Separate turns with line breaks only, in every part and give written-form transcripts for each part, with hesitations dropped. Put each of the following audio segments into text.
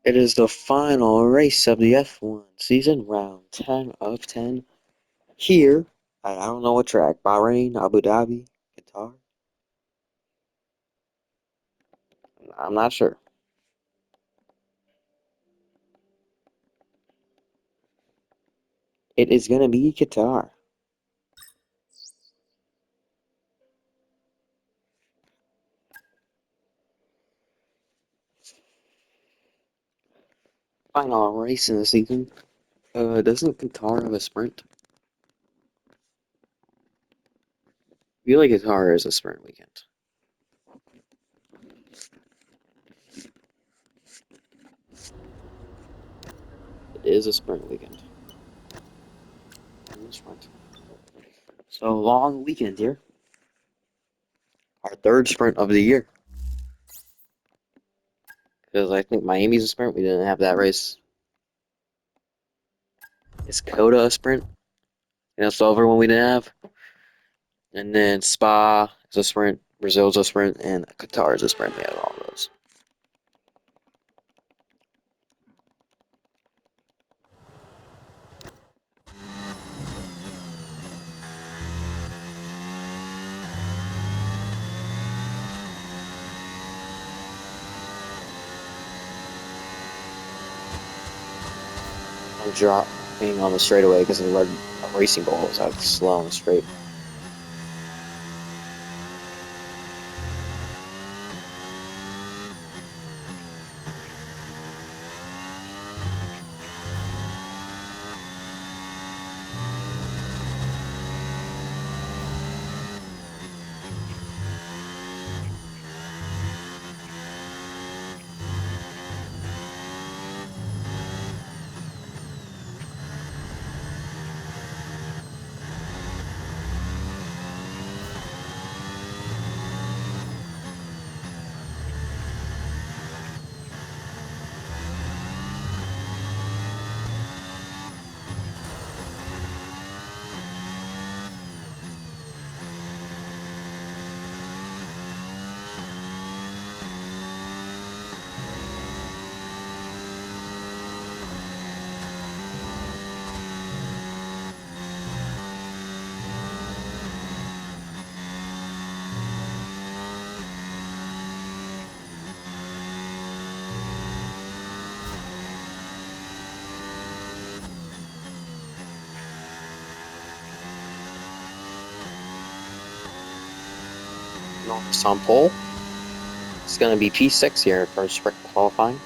It is the final race of the F1 season, round 10 of 10. Here, at I don't know what track, Bahrain, Abu Dhabi, Qatar. I'm not sure. It is going to be Qatar. Final race in the season. Doesn't Qatar have a sprint? I feel like Qatar is a sprint weekend. It is a sprint weekend. Sprint. So long weekend here. Our third sprint of the year. Because I think Miami's a sprint. We didn't have that race. Is Coda a sprint? And it's over when we didn't have. And then Spa is a sprint, Brazil's a sprint, and Qatar is a sprint. We have all those. I'm dropping on the straightaway because the red racing ball was out slow on the straight. Norris on pole. It's going to be P6 here for sprint qualifying.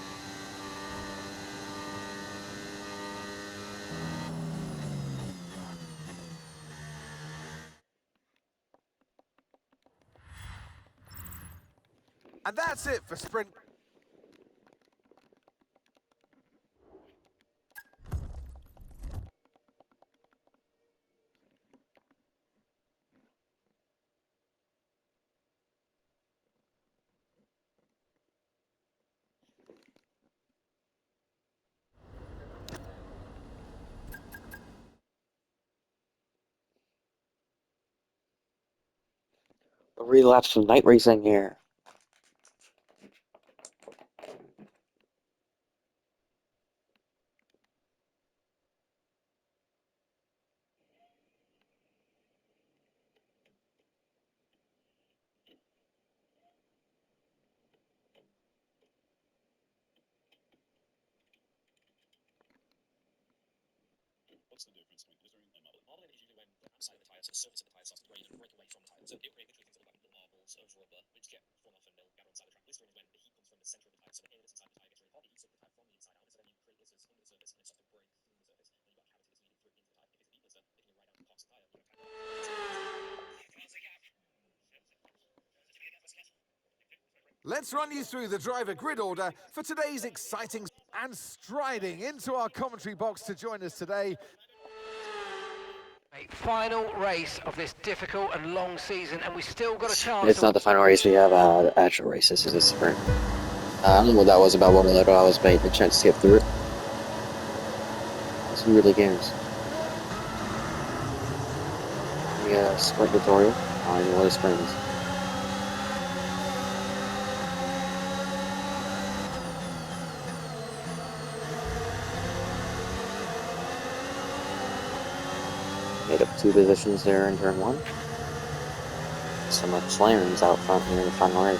And that's it for sprint.
A relapse from night racing here.
What's the difference between glittering and marbling? Marbling is usually when the outside of the tire, so the surface of the tire starts to grain and break away from the tire. So it literally thinks of like little marbles of rubber which get thrown off and they'll gather inside the track. Glistering is when the heat comes from the center of the tire, so the air that's inside the tire gets really hot. It heats up the tire from the inside out, so then you create blisters under the surface and it starts to break through the surface. Then you've got a cavity that's needed through into the tire. If it's a deep blister, it can go right down the parts of the tire.
Let's run you through the driver grid order for today's exciting and striding into our commentary box to join us today.
A final race of this difficult and long season, and we still got a chance.
It's not the final race. We have the actual race. This is a sprint. I don't know what that was about. One minute I was made the chance to get through it. Who really cares? The sprint tutorial. I don't know what a sprint is. Made up 2 positions there in turn 1. Some McLarens out front here in the final race.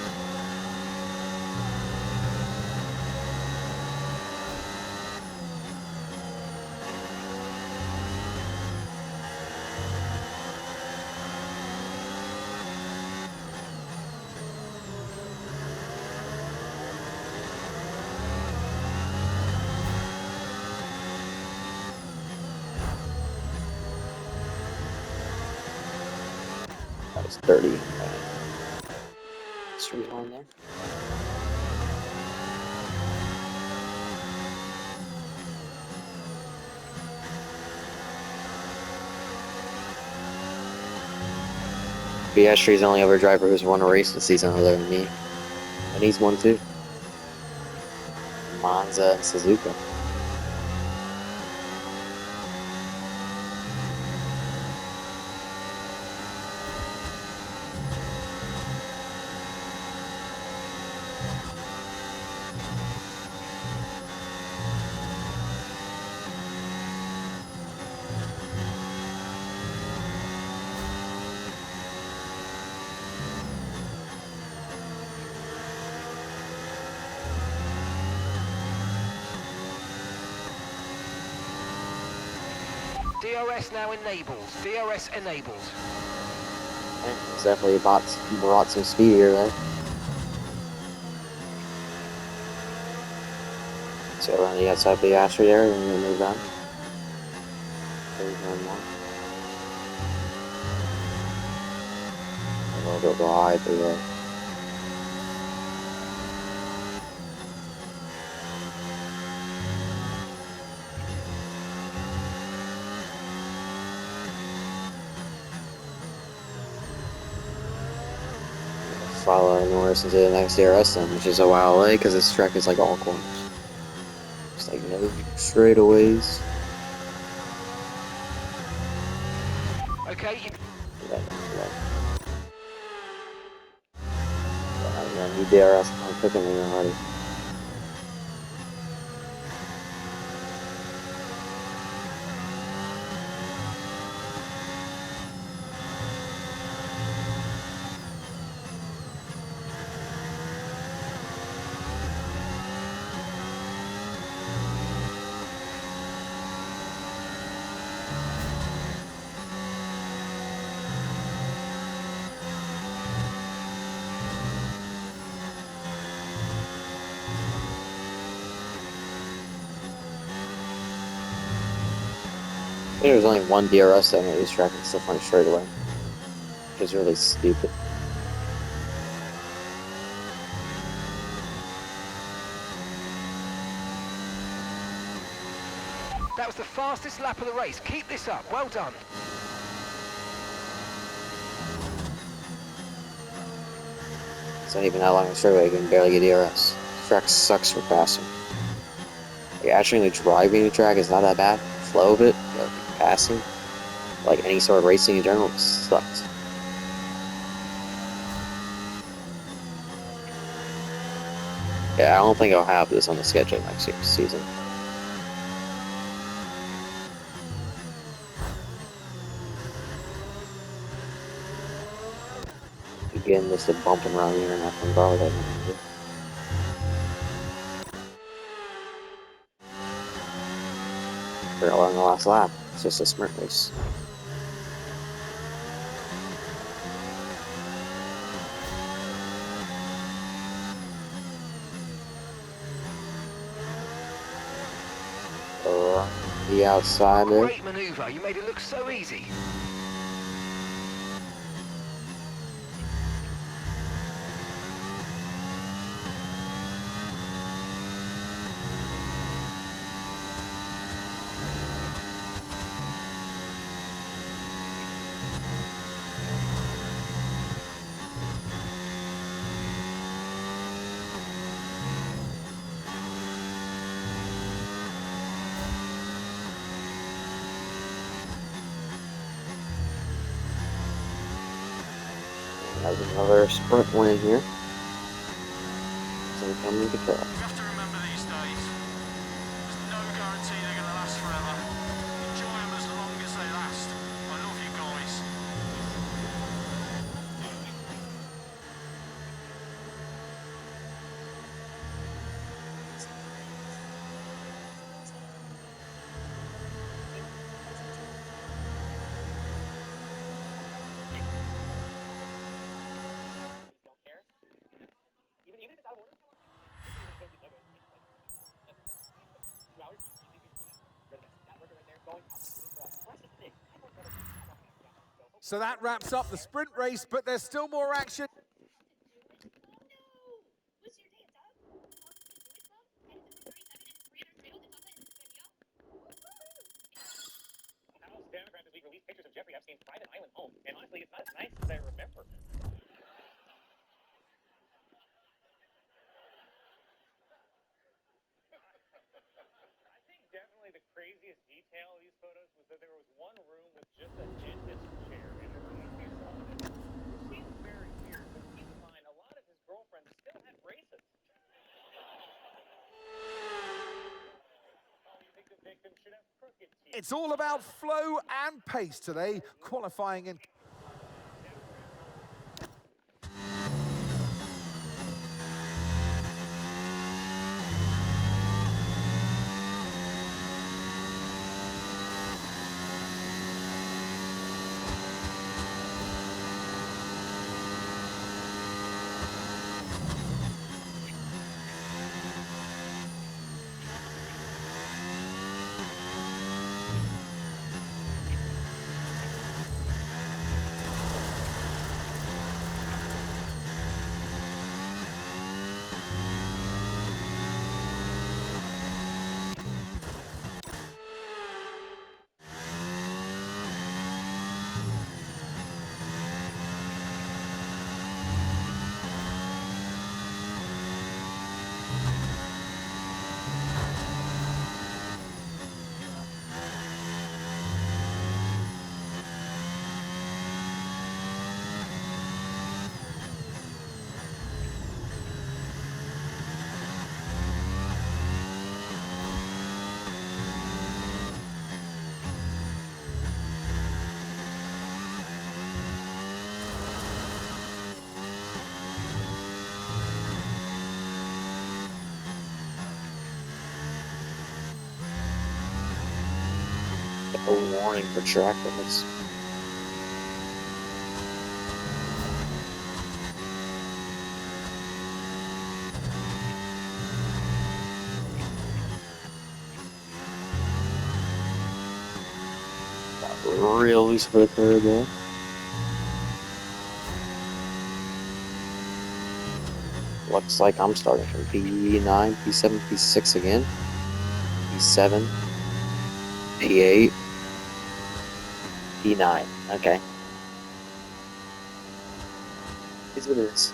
That was 30. Street line there. Piastri's the only other driver who's won a race this season other than me. And he's won too. Monza and Suzuka.
DRS now enables. DRS enables.
It's definitely brought some speed here though. So around the outside of Piastri there, and then move on. There's one more. A little bit wide through there. Follow Norris into the next DRS then, which is a while away because this track is like all corners. It's like no straightaways.
Okay.
Yeah, new DRS on cooking me already. I think there's only one DRS that made this track and still went straight away. Which is really stupid.
That was the fastest lap of the race. Keep this up. Well done.
It's not even that long a straightaway, you can barely get DRS. This track sucks for passing. Like, actually driving the track is not that bad. The flow of it, but passing, like any sort of racing in general, sucks. Yeah, I don't think I'll have this on the schedule next year's season. Again, just a bumping around here and nothing guard, I remember. We're all on the last lap. It's just a sprint race. The outside there.
Great manoeuvre. You made it look so easy.
That's another sprint win here. So coming to track.
You have to remember these days, there's no guarantee they're going to last forever. Enjoy them as long as they last. I
So that wraps up the sprint race, but there's still more action.
House Democrats this week released pictures of Jeffrey Epstein's private island home, and honestly, it's not as nice as I remember. I think definitely the craziest detail of these photos was that there was one room with just a dentist chair in it. Which seems very weird, but keep in mind, a lot of his girlfriends still had braces. Oh, you think the victim should have crooked teeth?
It's all about flow and pace today, qualifying in.
A warning for track limits. Got real loose for the curve there. Looks like I'm starting from P9, P7, P6 again. P7, P8, P9. Okay. Here's what it is.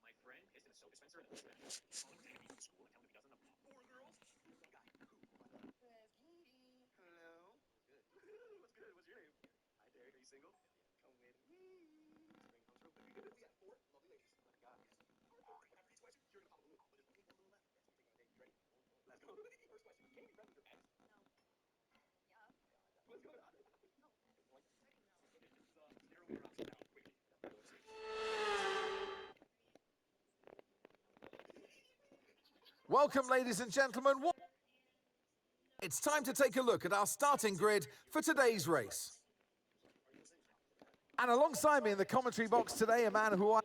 My friend is in a soap dispenser in the school and tell him if he doesn't know. Four girls? Guy. Who? Hello. What's good? What's good? What's your name? Hi, Derek. Are you single? Come with me. Spring comes real quick. We got four lovely ladies. Let the guys. After each question, you're gonna pop a balloon. But there's only one balloon left. Yes, we're taking on a date. You ready? Let's go. First question. Can you be friends with your ex?
No. Yeah.
What's going on?
No. Already no.
Zero interrupts now. Quickly.
Welcome, ladies and gentlemen. It's time to take a look at our starting grid for today's race. And alongside me in the commentary box today, a man who I...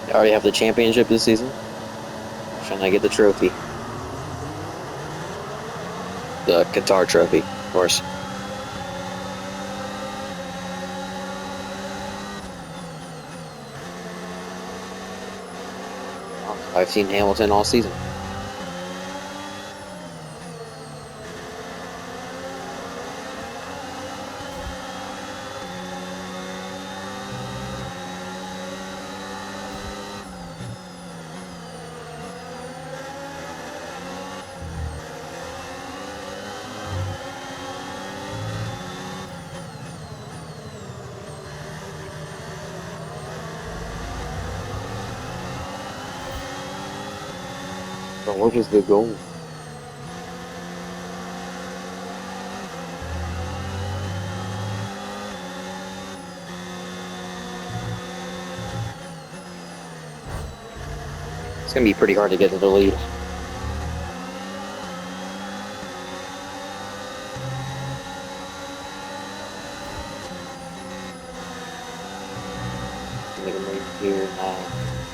They already have the championship this season. Trying to get the trophy. The Qatar trophy, of course. I've seen Hamilton all season. But what was the goal? It's gonna be pretty hard to get to the lead. Make a move here now.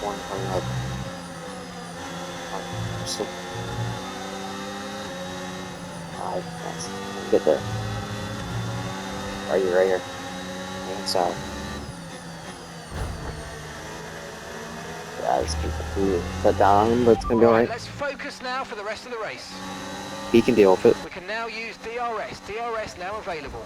One coming up. So, yes, get there. Are you right here? And south. Yeah, just keep the foot down, but it's gonna be alright.
Let's focus now for the rest of the race.
He can deal with it.
We can now use DRS. DRS now available.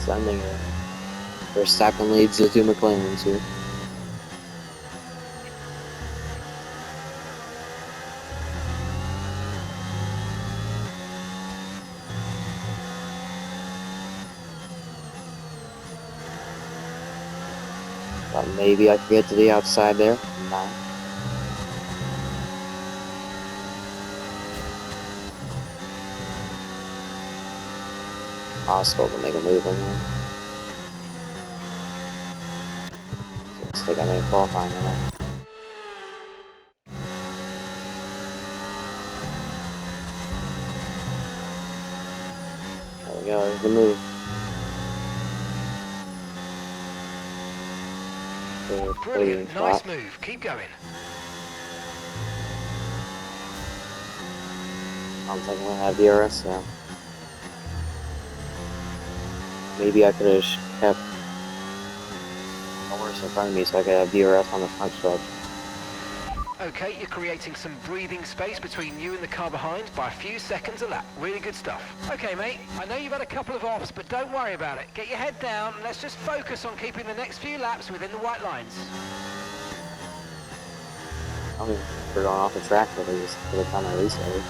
Sending it. Verstappen leads the two McLarens here. Thought maybe I could get to the outside there. Nah. Possible to make a move on there. Looks like I made a qualifying on that. There we go, there's the move.
Brilliant, nice move. Keep going.
I don't think I'm gonna have DRS now. Maybe I could have kept Norris in front of me so I could have DRS on the front stretch.
Okay, you're creating some breathing space between you and the car behind by a few seconds a lap. Really good stuff. Okay, mate, I know you've had a couple of offs, but don't worry about it. Get your head down and let's just focus on keeping the next few laps within the white lines.
I mean, we're going off the track for the time I restarted.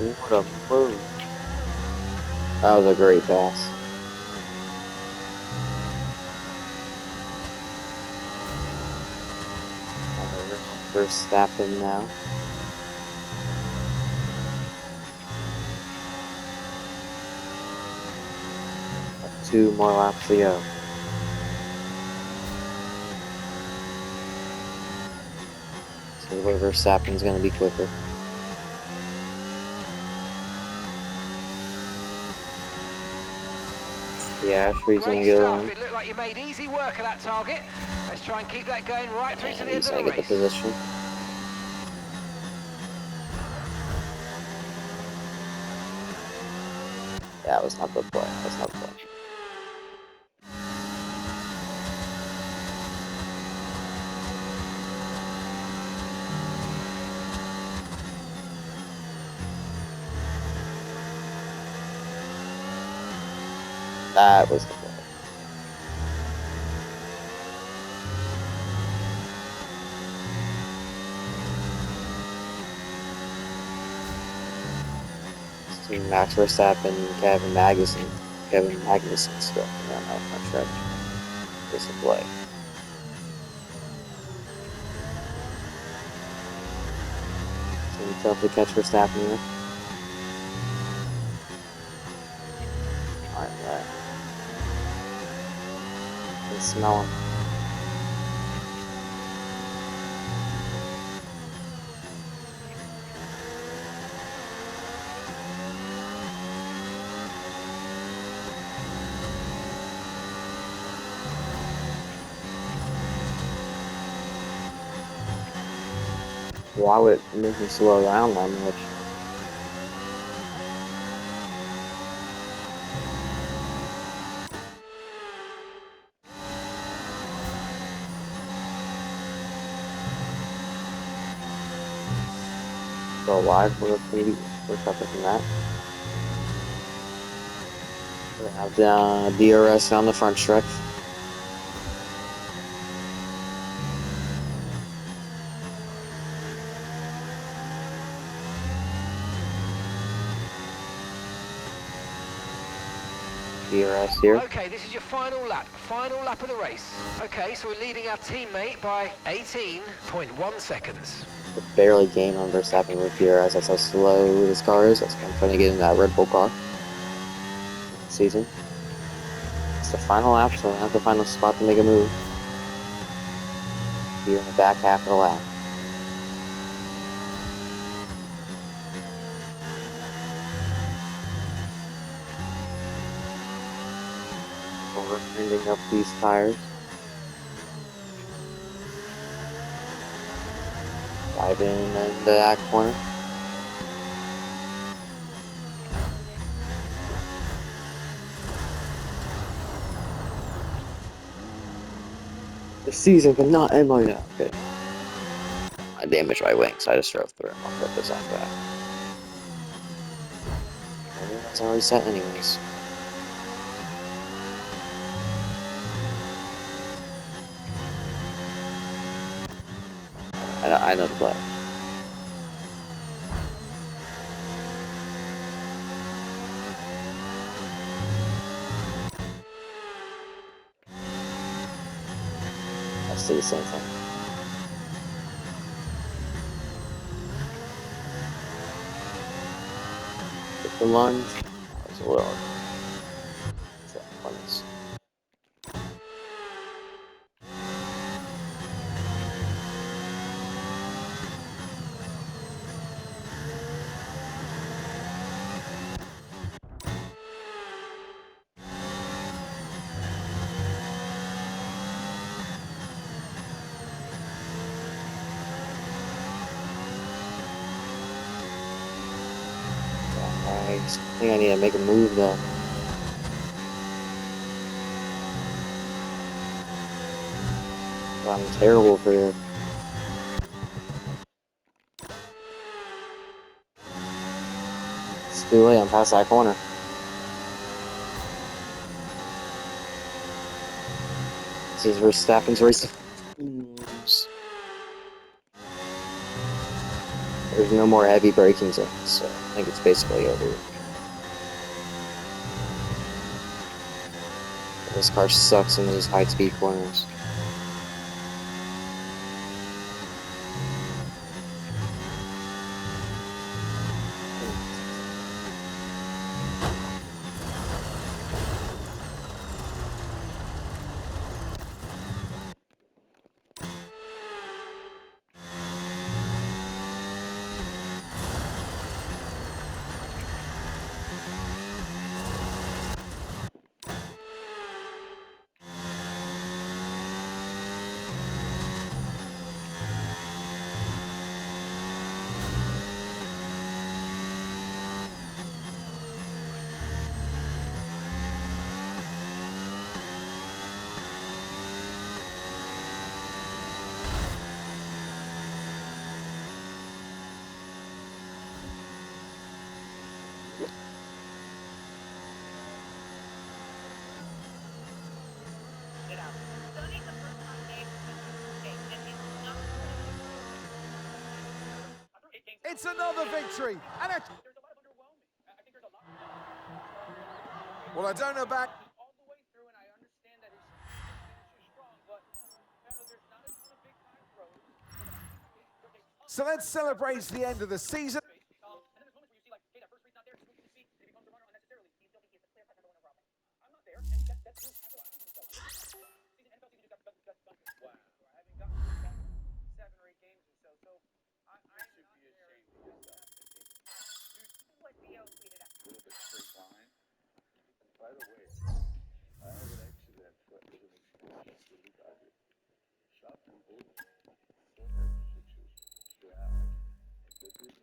What a move. That was a great pass. Verstappen now. Got 2 more laps to go. So the way Verstappen's going to be quicker. Yeah, Ashby's going to
Great
get
stuff.
on.
It looked like you made easy work of that target. Let's try and keep that going right through to the end
He's
of
going
the
to get the
race.
position. That was not the play. That's not the play. That was the play. To Max Verstappen, Kevin Magnussen stuff around that front stretch. Was the play. Can you tell if we catch Verstappen here? Alright. Can smell him. Why would it make me slow down that much? Go live, we're separate from that. We have the DRS on the front stretch. DRS here.
Okay, this is your final lap of the race. Okay, so we're leading our teammate by 18.1 seconds.
We're barely gained on Verstappen with DRS. That's how slow this car is. That's why I'm trying to get in that Red Bull car. Season. It's the final lap, so I have the final spot to make a move. Here in the back half of the lap. We're ending up these tires. Dive in the back corner. The season cannot end like that. Okay. I damaged my wing, so I just drove through it on purpose like that. It's already set anyways. I know the play. I see the same thing. With the lunge, that was a little. Pointless. I think I need to make a move though. I'm terrible for you. It's too late, I'm past that corner. This is Verstappen's race. There's no more heavy braking zones, so I think it's basically over. This car sucks in those high-speed corners.
It's another victory. And a... Well, I don't know about...
all the way through, and I understand that his finisher's strong, but there's not a ton of big time throws.
So let's celebrate the end of the season.
And then there's moments where you see, like, okay, that first read's not there, it's moving the seat, and he becomes a runner unnecessarily. He still thinks he is the clear cut number one overall pick. I'm not there, and that's true. Season, NFL season just got wow. I haven't gotten through that 7 or 8 games or so, so I'm not there.
What Theo tweeted out.
A little bit straight behind. By the way, I have an accident for as an excuse to look at it. Shot people, 4 6 years, 2.5. But this